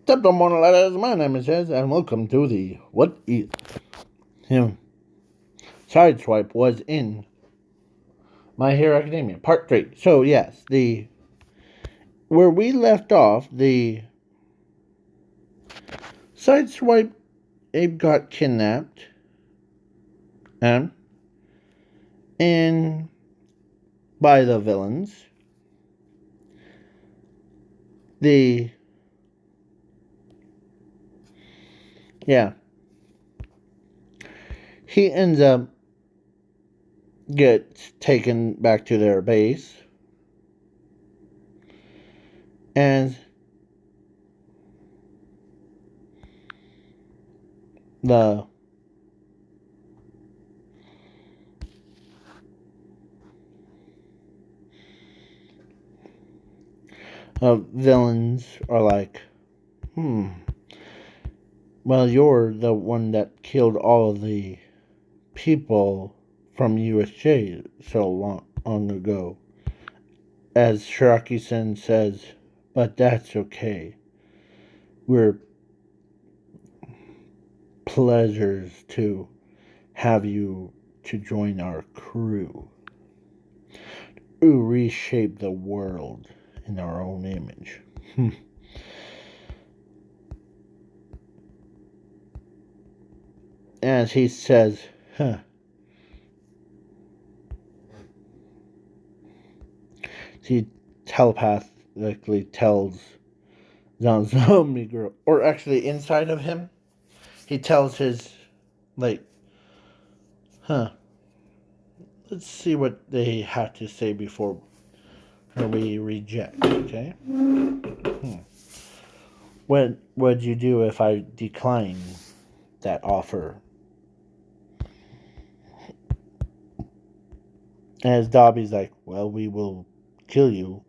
Top morning, lads. My name is Ez, and welcome to the What Is Him. Sideswipe was in My Hero Academia, Part 3. So, yes, where we left off, the Sideswipe Abe got kidnapped, and by the villains. He ends up gets taken back to their base, and the villains are like, well, you're the one that killed all the people from USJ so long ago. As Shiraki-sen says, but that's okay. We're pleasures to have you to join our crew. To reshape the world in our own image. As he says, he telepathically tells the zombie girl, or actually inside of him, he tells his, let's see what they have to say before we reject, okay? What would you do if I decline that offer? As Dobby's like, well, we will kill you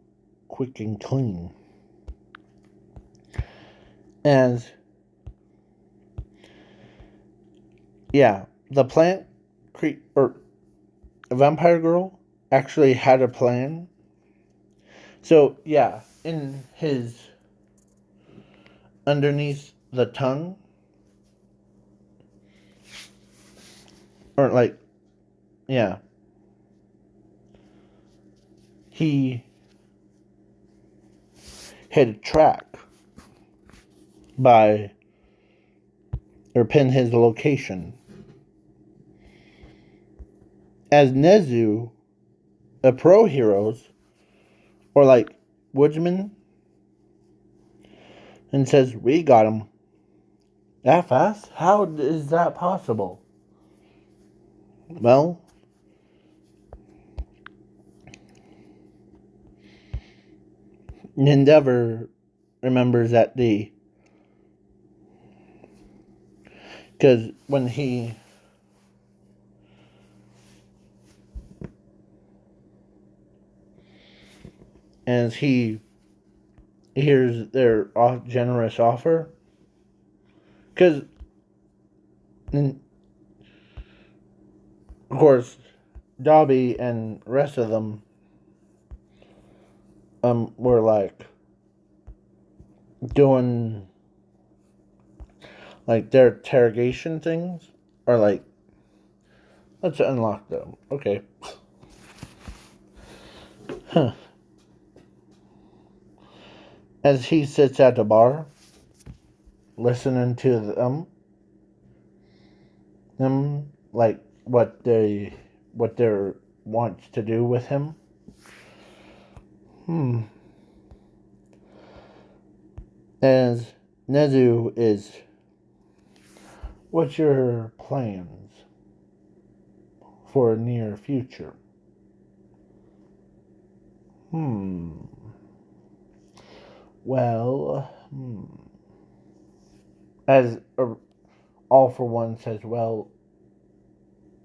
quick and clean. As the plant or vampire girl actually had a plan. So in his underneath the tongue, or he hit a track or pin his location. As Nezu, a pro heroes, or Woodsman, and says, we got him. That fast? How is that possible? Well, Endeavor remembers that because when he as he hears their generous offer, because of course Dobby and rest of them were doing their interrogation things, or let's unlock them. Okay. As he sits at the bar, listening to them what they wants to do with him. As Nezu is, what's your plans for a near future? Well, as All for One says, well,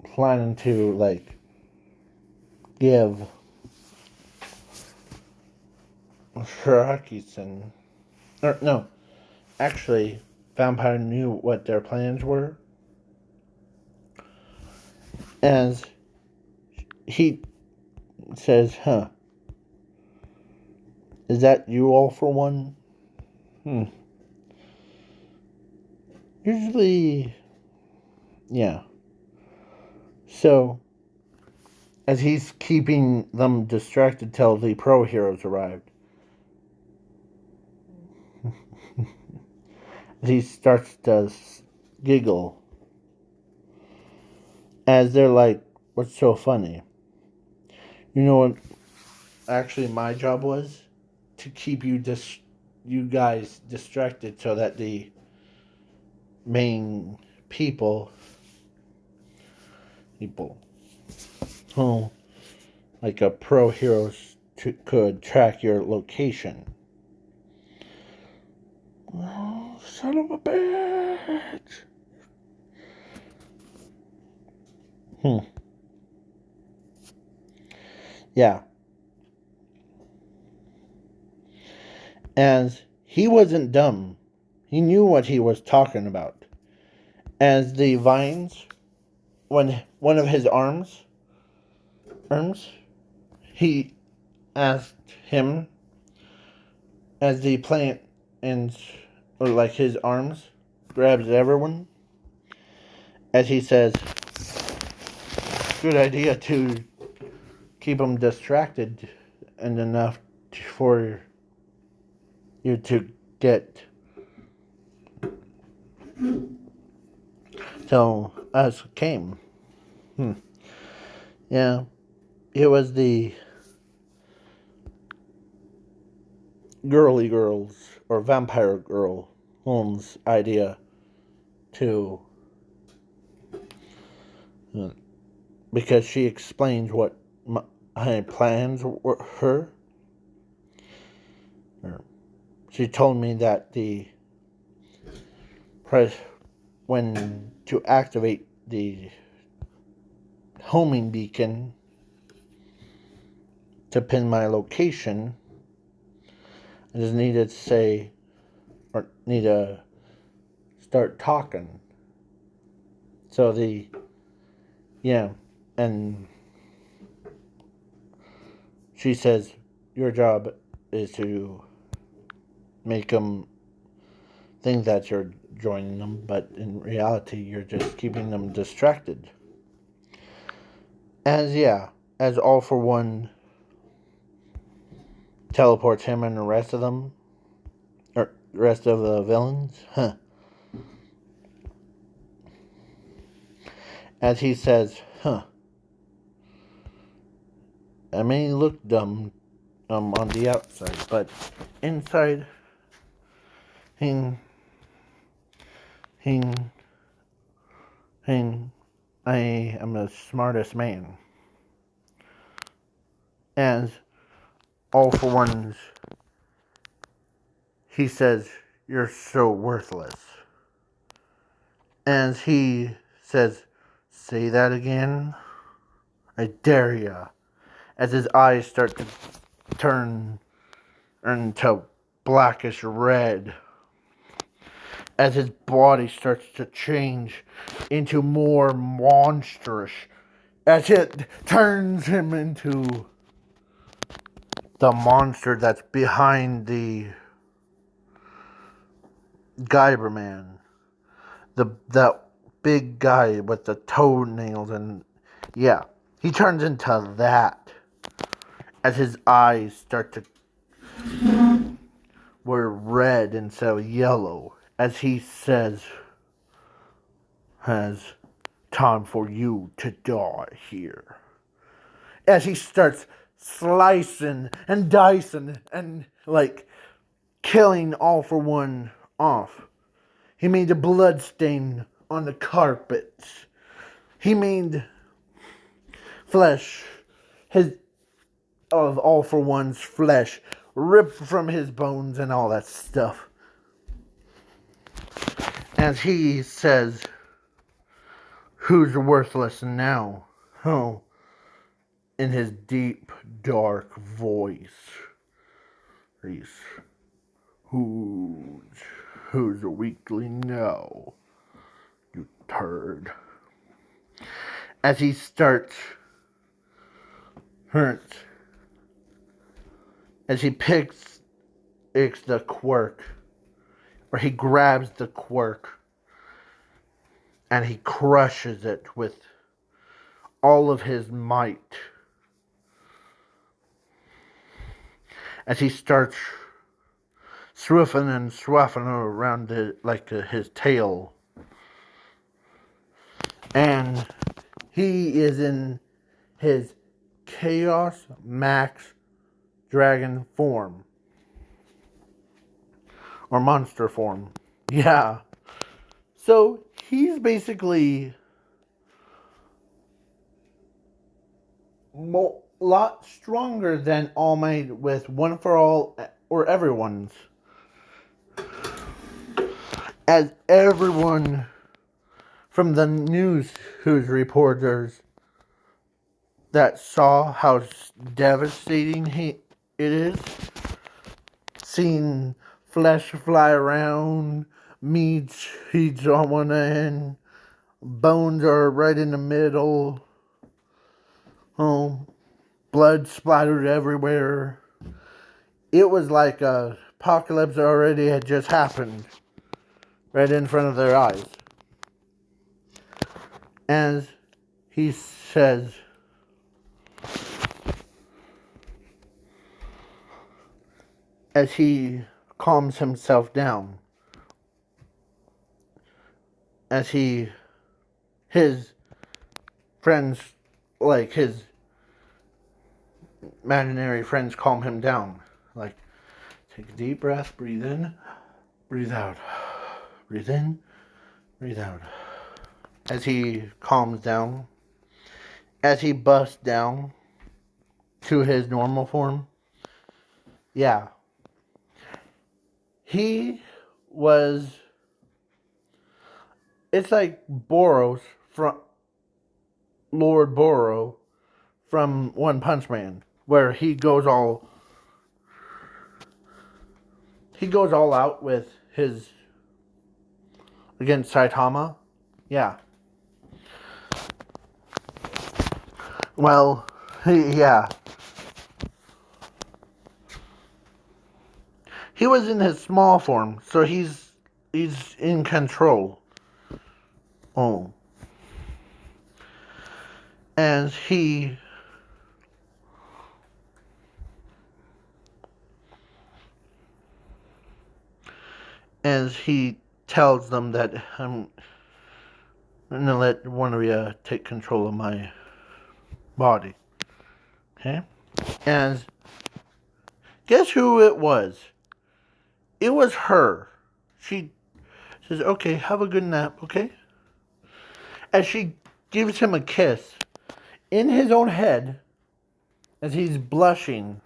planning to give Shiraki-san, or no, actually, Vampire knew what their plans were, as he says, is that you, All for One? Usually, yeah. So, as he's keeping them distracted till the pro heroes arrived, he starts to giggle as they're like, "What's so funny?" You know what? Actually, my job was to keep you guys distracted so that the main people who like a pro heroes could track your location. Oh, son of a bitch! Hmm. Yeah. As he wasn't dumb. He knew what he was talking about. As the vines, when one of his arms, he asked him as the plant and or like his arms grabs everyone, as he says, "Good idea to keep them distracted and enough for you to get till us came." Yeah, it was the girly girls or vampire girl Holmes' idea to because she explained what my plans were her. She told me that the press when to activate the homing beacon to pin my location, I just needed to say or need to start talking. So yeah, and she says your job is to make them think that you're joining them, but in reality, you're just keeping them distracted. As All for One teleports him and the rest of them, or the rest of the villains, as he says, I may look dumb on the outside, but inside, hing, hing, hing, I am the smartest man. As All for One's, he says, you're so worthless. As he says, say that again, I dare ya. As his eyes start to turn into blackish red, as his body starts to change into more monstrous, as it turns him into the monster that's behind the Guyberman, that big guy with the toenails, and yeah, he turns into that as his eyes start to were red instead of yellow, as he says, has time for you to die here. As he starts slicing and dicing and like killing All for One off. He made a blood stain on the carpets. He made flesh his of All for One's flesh ripped from his bones and all that stuff. As he says, who's worthless now? Oh, in his deep, dark voice. He's, who's a weakling now, you turd. As he starts, hurts, as he picks the quirk, or he grabs the quirk and he crushes it with all of his might as he starts swaffing around his tail. And he is in his Chaos Max Dragon form. Or monster form. Yeah. So he's basically a lot stronger than All Might with One for All or Everyone's. As everyone from the news whose reporters that saw how devastating it is, seeing flesh fly around, meat he's on one end, bones are right in the middle, blood splattered everywhere. It was like a apocalypse already had just happened right in front of their eyes. As he says, as he calms himself down, as his friends, like his imaginary friends, calm him down. Like, take a deep breath, breathe in, breathe out, breathe in, breathe out. As he calms down, as he busts down to his normal form, yeah, he was. It's like Boros from Lord Boro from One Punch Man, where he goes all out with his against Saitama. Yeah. Well, yeah. He was in his small form, so he's in control. Oh. And he tells them that I'm gonna let one of you take control of my body. Okay? And guess who it was? It was her. She says, okay, have a good nap, okay? As she gives him a kiss in his own head as he's blushing.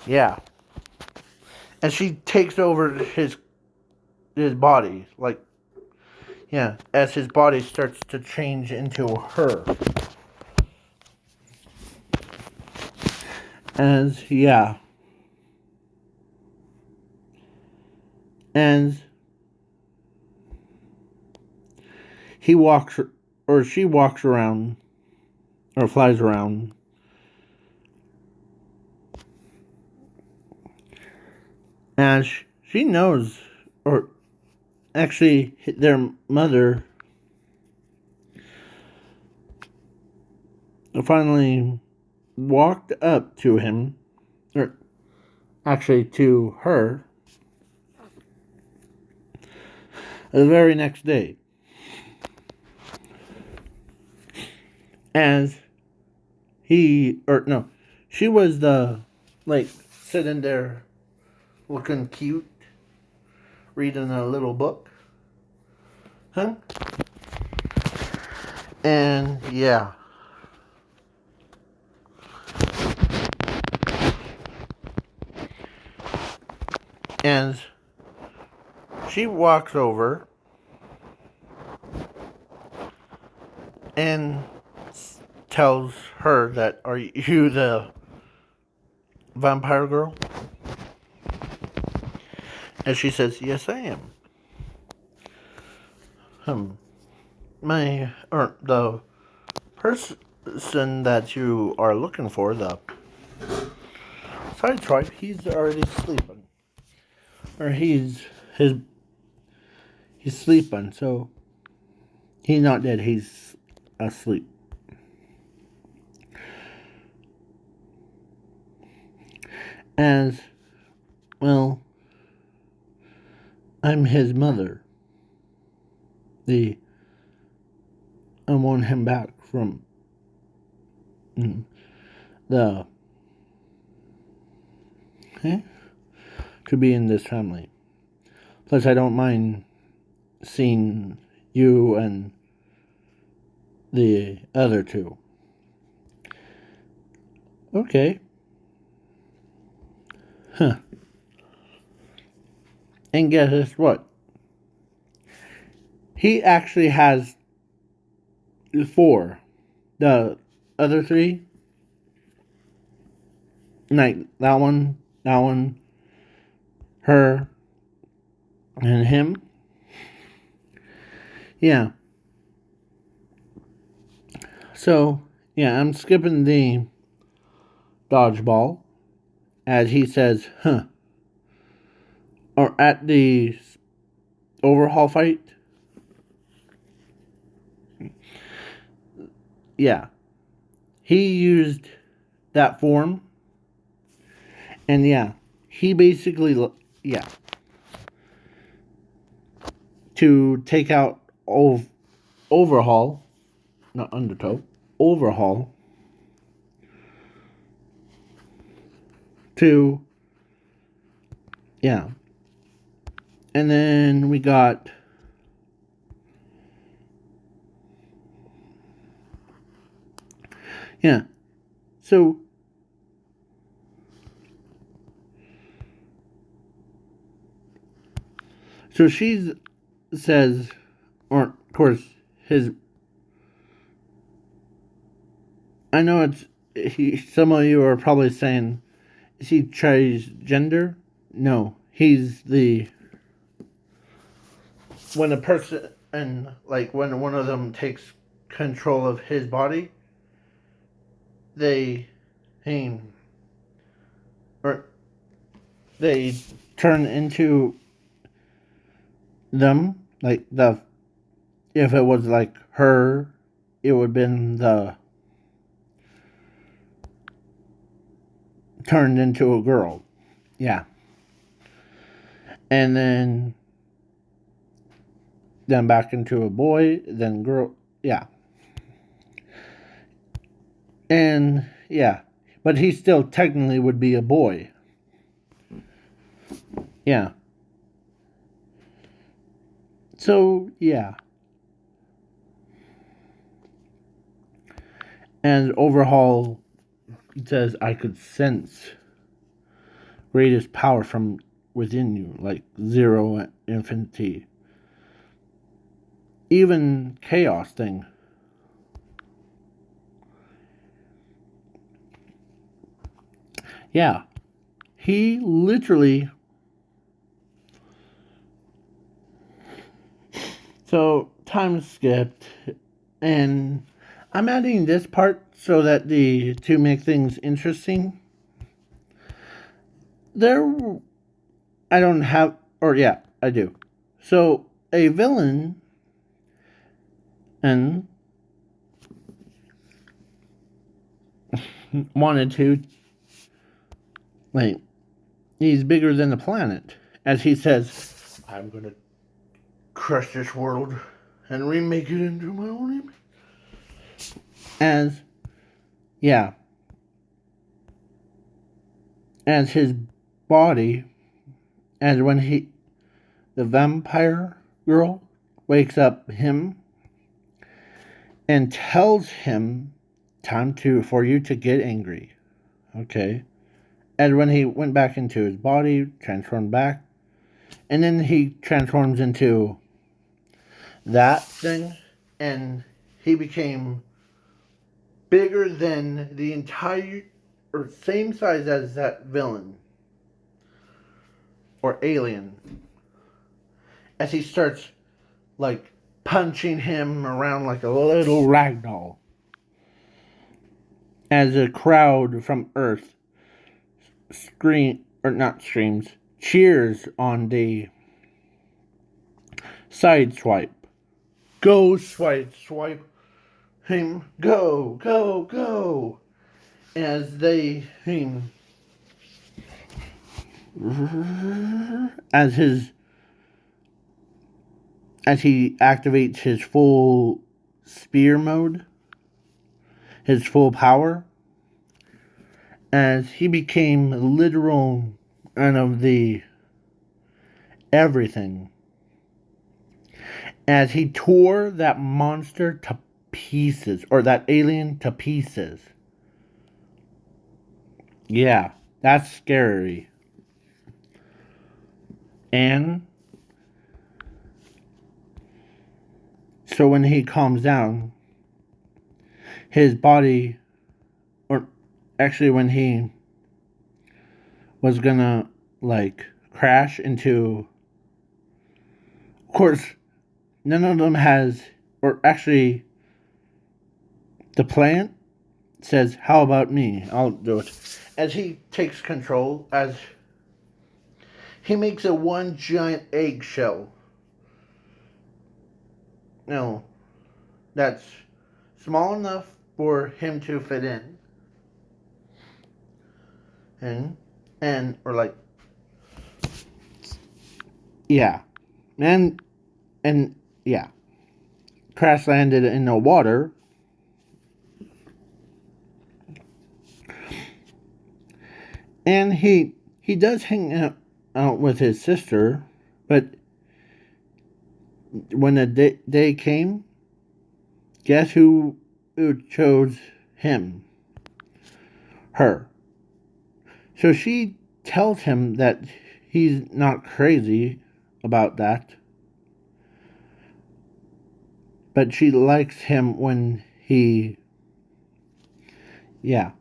Yeah. And she takes over his body. Like, yeah, as his body starts to change into her. Yeah. And he walks, or she walks around, or flies around. And she knows, or actually, their mother finally walked up to him, or actually to her, the very next day. As she was sitting there looking cute, reading a little book. Huh? And yeah. And she walks over and tells her that, are you the vampire girl? And she says, yes, I am. The person that you are looking for, the Sideswipe, he's already sleeping. Or he's sleeping, so He's not dead, he's asleep. As, well, I'm his mother. I want him back from the to be in this family. Plus, I don't mind seeing you and the other two. Okay. Huh. And guess what? He actually has 4. The other 3, like that one, her, and him. Yeah. So, yeah, I'm skipping the dodgeball, as he says, huh. Or at the overhaul fight. Yeah. He used that form. And yeah, he basically, yeah. To take out overhaul, not Undertow, overhaul. To, yeah. And then we got yeah. So she says, or of course his, I know some of you are probably saying, is he transgender? No, he's when a person, and like when one of them takes control of his body, they or they turn into them, like if it was like her, it would have been the turned into a girl. Yeah. And then back into a boy, then girl. Yeah. And yeah, but he still technically would be a boy. Yeah. So, yeah. And overhaul says, I could sense greatest power from within you, like 0 and infinity. Even chaos thing. Yeah. He literally. So, time skipped. And I'm adding this part so that to make things interesting. I don't have, or yeah, I do. So, a villain and wanted to, like, he's bigger than the planet. As he says, I'm gonna crush this world and remake it into my own image. As, yeah, as his body, as when the vampire girl wakes up him and tells him, time for you to get angry. Okay. And when he went back into his body, transformed back, and then he transforms into that thing, and he became bigger than the entire, or same size as that villain, or alien, as he starts, like, punching him around like a little ragdoll. As a crowd from Earth cheers on the side swipe. Go, swipe, swipe him, go, go, go. As they him as his as he activates his full spear mode, his full power, as he became literal and of the everything. As he tore that monster to pieces, or that alien to pieces. Yeah, that's scary. And so when he calms down, his body, or actually when he was gonna like crash into, of course, none of them has, or actually, the plant says, "How about me? I'll do it." As he takes control, as he makes a one giant eggshell. No, that's small enough for him to fit in. And or like, yeah. And yeah. Crash landed in the water. And he does hang out with his sister, but when the day came, guess who chose him? Her. So she tells him that he's not crazy about that, but she likes him when he, yeah.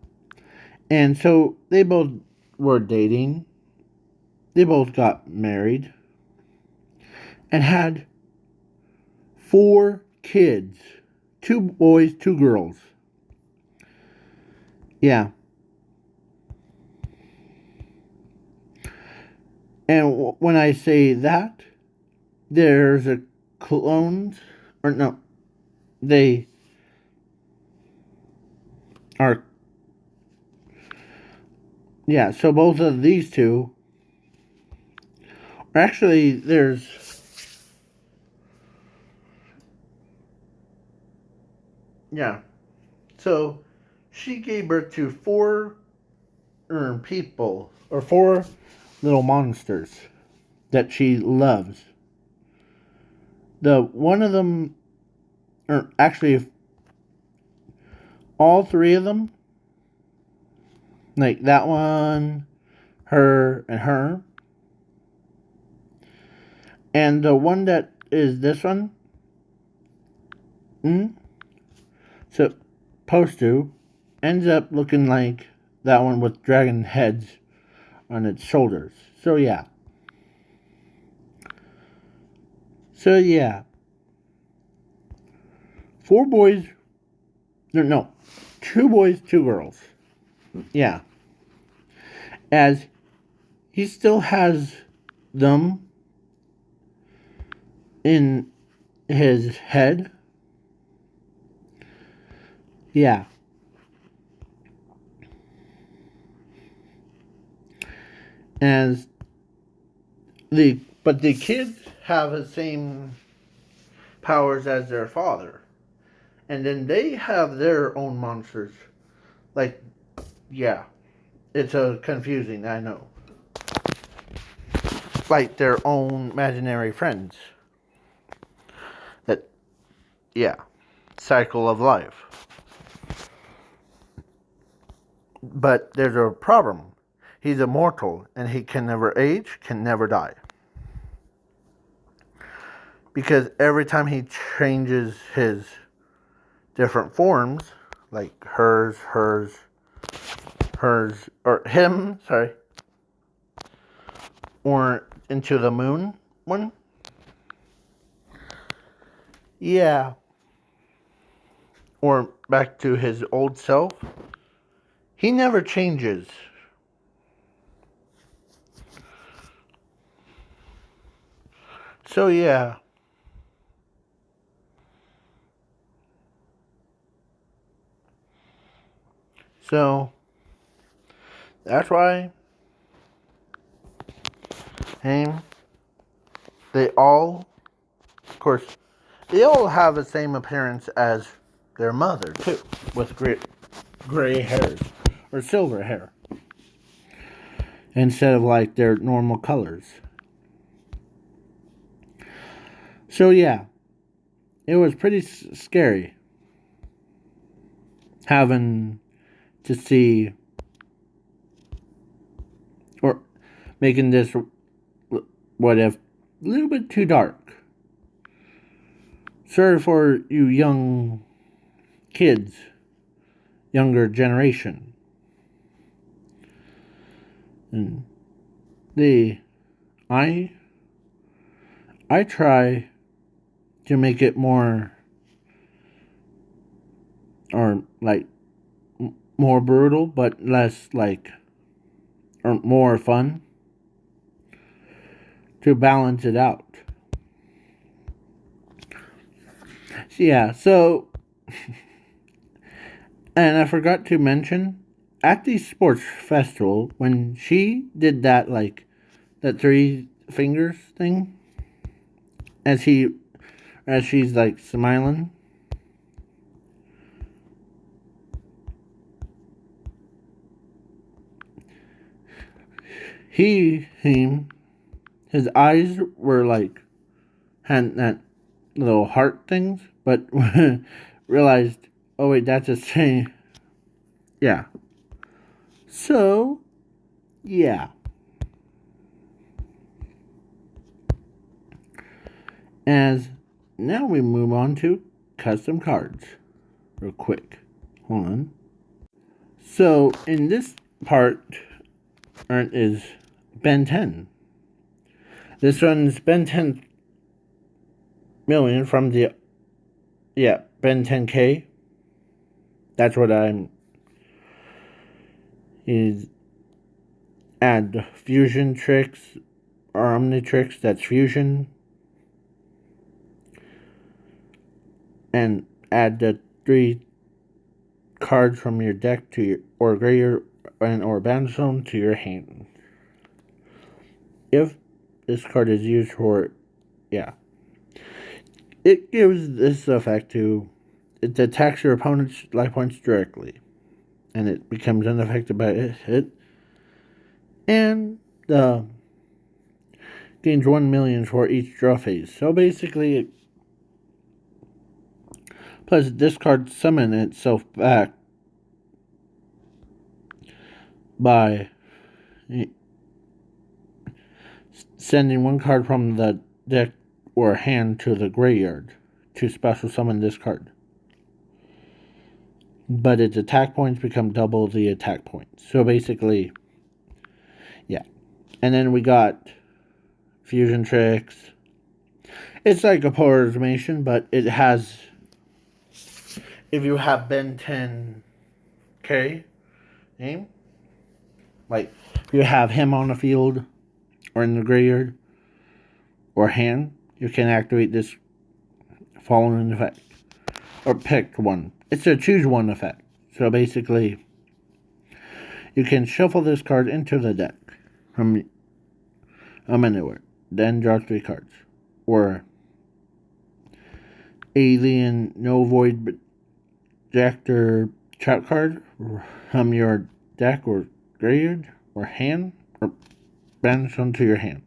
And so they both were dating. They both got married and had 4 kids, 2 boys, 2 girls. Yeah. And when I say that, there's a clones, or no, they are, yeah, so both of these two, or actually, yeah, so she gave birth to 4 people, or 4 little monsters that she loves. The one of them, or actually, all 3 of them, like that one, her, and her, and the one that is this one, supposed to, ends up looking like that one with dragon heads on its shoulders. So yeah. So yeah. 4 boys. No. 2 boys, 2 girls. Yeah. As he still has them in his head. Yeah. As but the kids have the same powers as their father. And then they have their own monsters. Like, yeah. It's confusing, I know. Like their own imaginary friends. That, yeah. Cycle of life. But there's a problem. He's immortal and he can never age, can never die. Because every time he changes his different forms, like hers, or him, sorry, or into the moon one, yeah, or back to his old self, he never changes. So yeah. So that's why they all, of course, they all have the same appearance as their mother too, with gray hairs or silver hair instead of like their normal colors. So yeah, it was pretty scary having to see or making this what if a little bit too dark. Sorry for you young kids, younger generation. And I try to make it more or like more brutal but less like or more fun to balance it out. Yeah, so and I forgot to mention at the sports festival when she did that like that three fingers thing as she's like smiling. His eyes were like had that little heart things, but realized, oh wait, that's a same. Yeah. So, yeah. As now we move on to custom cards, real quick. Hold on. So in this part is Ben 10. This one's Ben 10 million from the Ben 10K. That's what I'm is add fusion tricks or omnitrix, that's fusion. And add the 3 cards from your deck to your or graveyard and or bandstone to your hand. If this card is used for it gives this effect to it attacks your opponent's life points directly, and it becomes unaffected by it. And gains 1 million for each draw phase. So basically, plus this card summon itself back by sending 1 card from the deck or hand to the graveyard to special summon this card. But its attack points become double the attack points. So basically, yeah. And then we got fusion tricks. It's like a polarization, but it has. If you have Ben 10K name, like if you have him on the field or in the graveyard or hand, you can activate this following effect or pick one. It's a choose one effect. So basically, you can shuffle this card into the deck from anywhere, then draw 3 cards, or alien no void projector trap card from your deck or graveyard or hand or banish onto your hand.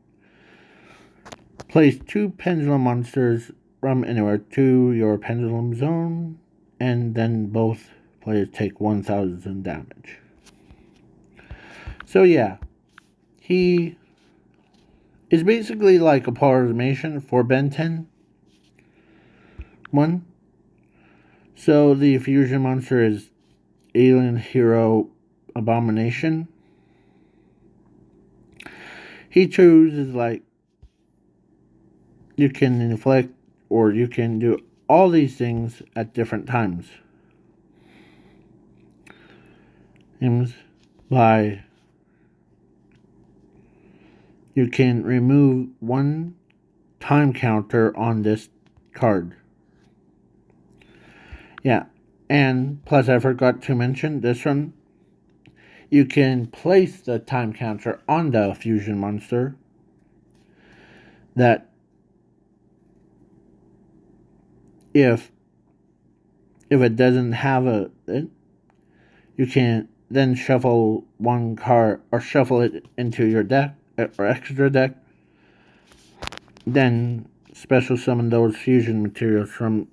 Place 2 pendulum monsters from anywhere to your pendulum zone, and then both players take 1,000 damage. So yeah, he is basically like a polarization for Ben 10. 1. So the fusion monster is Alien Hero Abomination. He chooses like you can inflict or you can do all these things at different times. By you can remove 1 time counter on this card. Yeah, and plus I forgot to mention this one. you can place the time counter on the fusion monster that if it doesn't have it, you can then shuffle one card or shuffle it into your deck or extra deck, then special summon those fusion materials from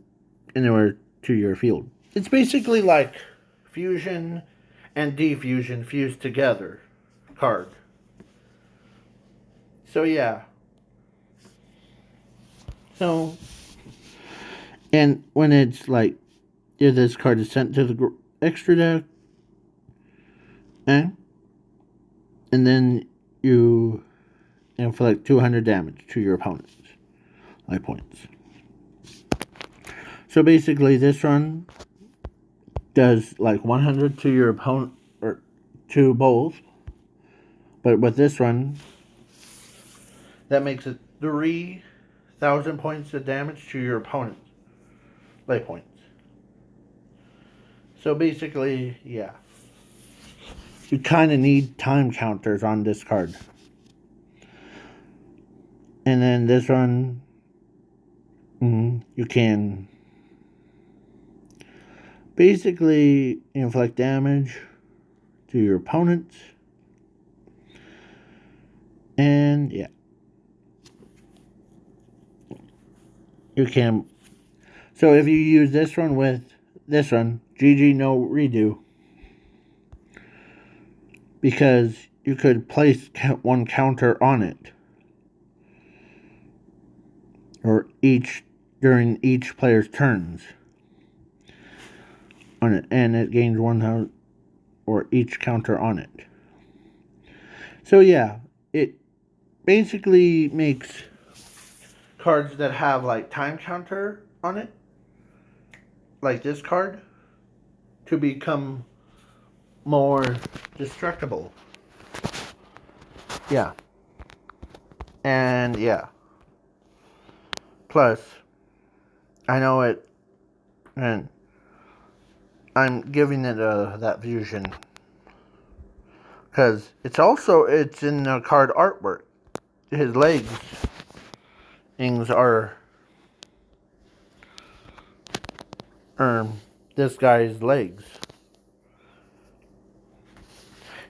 anywhere to your field. It's basically like fusion and defusion fused together card. So yeah. So, and when it's like, if this card is sent to the extra deck, and then you inflict 200 damage to your opponent's life points. So basically, this run does like 100 to your opponent, or to both. But with this run, that makes it 3,000 points of damage to your opponent's life points. So basically, yeah. You kind of need time counters on this card. And then this one, you can basically inflict damage to your opponents. And yeah. You can. So if you use this one with this one, GG no redo. Because you could place one counter on it. Or during each player's turns on it, and it gains 1,000 or each counter on it. So yeah, it basically makes cards that have like time counter on it, like this card, to become more destructible. Yeah. And yeah. Plus, I know it, and I'm giving it that fusion because it's in the card artwork. His legs things are this guy's legs.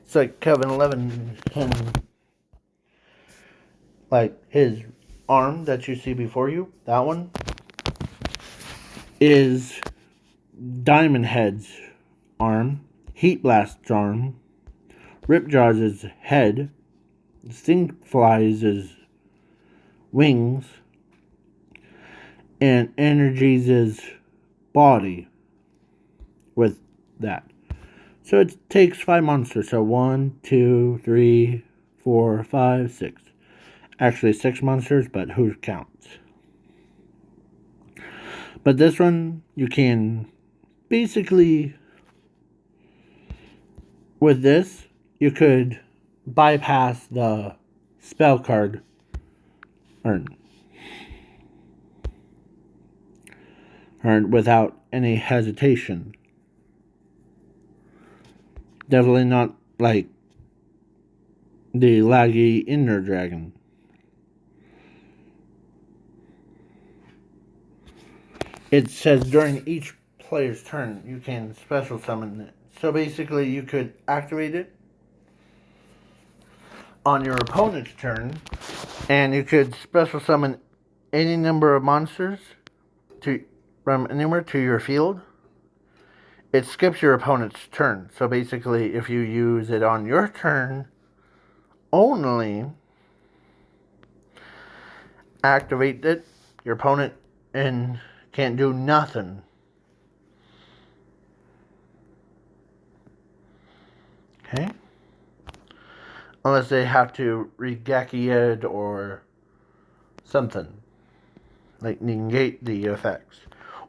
It's like Kevin 11 can, like his arm that you see before you, that one is Diamond Head's arm, Heat Blast's arm, Ripjaw's head, Stingfly's wings, and Energy's body with that. So it takes 5 monsters. So 1, 2, 3, 4, 5, 6. Actually 6 monsters, but who counts? But this one, you can basically, with this, you could bypass the spell card earn without any hesitation. Definitely not like the laggy Ender Dragon. It says during each player's turn you can special summon it. So basically you could activate it on your opponent's turn, and you could special summon any number of monsters from anywhere to your field. It skips your opponent's turn. So basically, if you use it on your turn only, activate it, your opponent and can't do nothing. Okay? Unless they have to regeki it or something. Like negate the effects.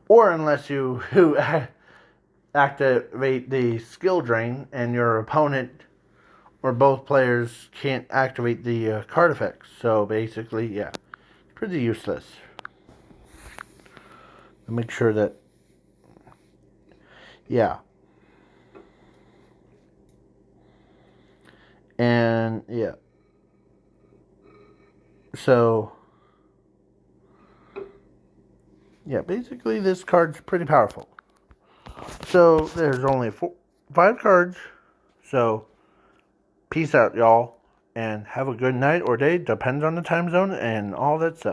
Or unless you activate the skill drain and your opponent or both players can't activate the card effects. So basically, yeah, pretty useless. Make sure that, yeah. And yeah. So yeah, basically this card's pretty powerful. So there's only 5 cards. So peace out, y'all, and have a good night or day, depends on the time zone and all that stuff.